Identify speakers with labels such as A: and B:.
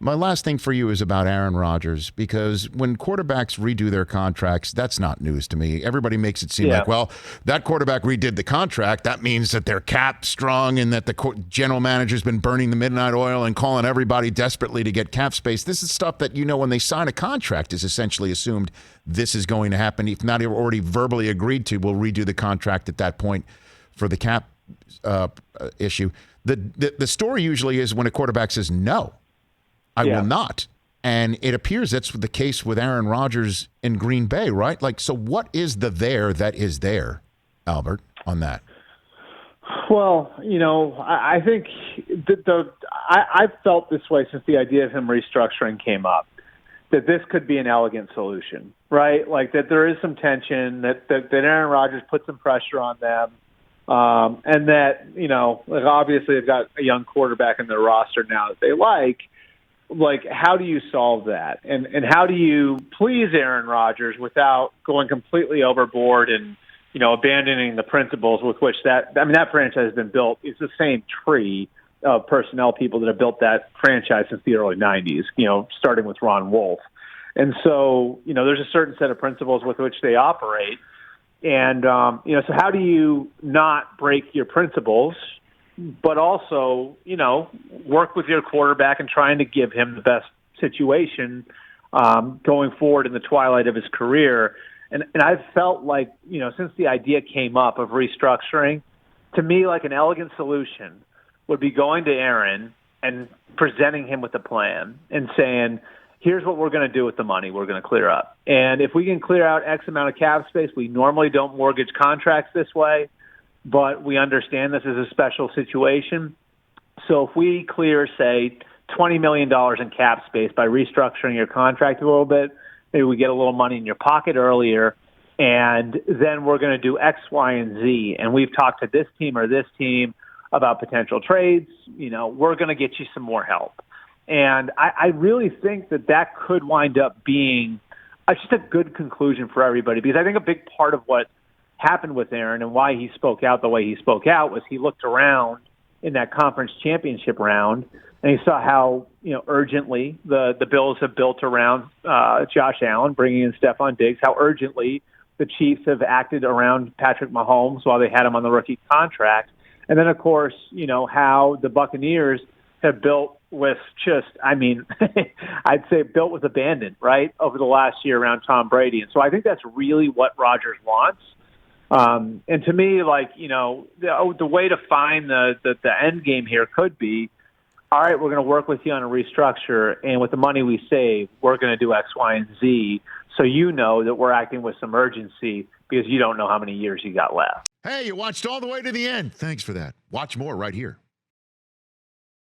A: My last thing for you is about Aaron Rodgers, because when quarterbacks redo their contracts, that's not news to me. Everybody makes it seem like, well, that quarterback redid the contract. That means that they're cap strong and that the general manager's been burning the midnight oil and calling everybody desperately to get cap space. This is stuff that, when they sign a contract is essentially assumed this is going to happen. If not already verbally agreed to, we'll redo the contract at that point for the cap issue. The story usually is when a quarterback says no. I will not. And it appears that's the case with Aaron Rodgers in Green Bay, right? So what is the there that is there, Albert, on that?
B: Well, I think I've felt this way since the idea of him restructuring came up, that this could be an elegant solution, right? That there is some tension, that Aaron Rodgers put some pressure on them, and that, obviously they've got a young quarterback in their roster now that they like. How do you solve that? And how do you please Aaron Rodgers without going completely overboard and, abandoning the principles with which that franchise has been built? It's the same tree of personnel people that have built that franchise since the early 90s, starting with Ron Wolf. And so, there's a certain set of principles with which they operate. And, so how do you not break your principles, but also, work with your quarterback and trying to give him the best situation going forward in the twilight of his career. And I've felt like, since the idea came up of restructuring, to me, an elegant solution would be going to Aaron and presenting him with a plan and saying, here's what we're going to do with the money we're going to clear up. And if we can clear out X amount of cap space, we normally don't mortgage contracts this way, but we understand this is a special situation. So if we clear, say, $20 million in cap space by restructuring your contract a little bit, maybe we get a little money in your pocket earlier, and then we're going to do X, Y, and Z. And we've talked to this team or this team about potential trades. We're going to get you some more help. And I really think that could wind up being just a good conclusion for everybody, because I think a big part of what happened with Aaron and why he spoke out the way he spoke out was he looked around in that conference championship round and he saw how urgently the Bills have built around Josh Allen, bringing in Stephon Diggs, how urgently the Chiefs have acted around Patrick Mahomes while they had him on the rookie contract. And then, of course, how the Buccaneers have built with I'd say built with abandon, right, over the last year around Tom Brady. And so I think that's really what Rodgers wants. And to me, the way to find the end game here could be, all right, we're going to work with you on a restructure, and with the money we save, we're going to do X, Y, and Z, so that we're acting with some urgency because you don't know how many years you got left.
A: Hey, you watched all the way to the end. Thanks for that. Watch more right here.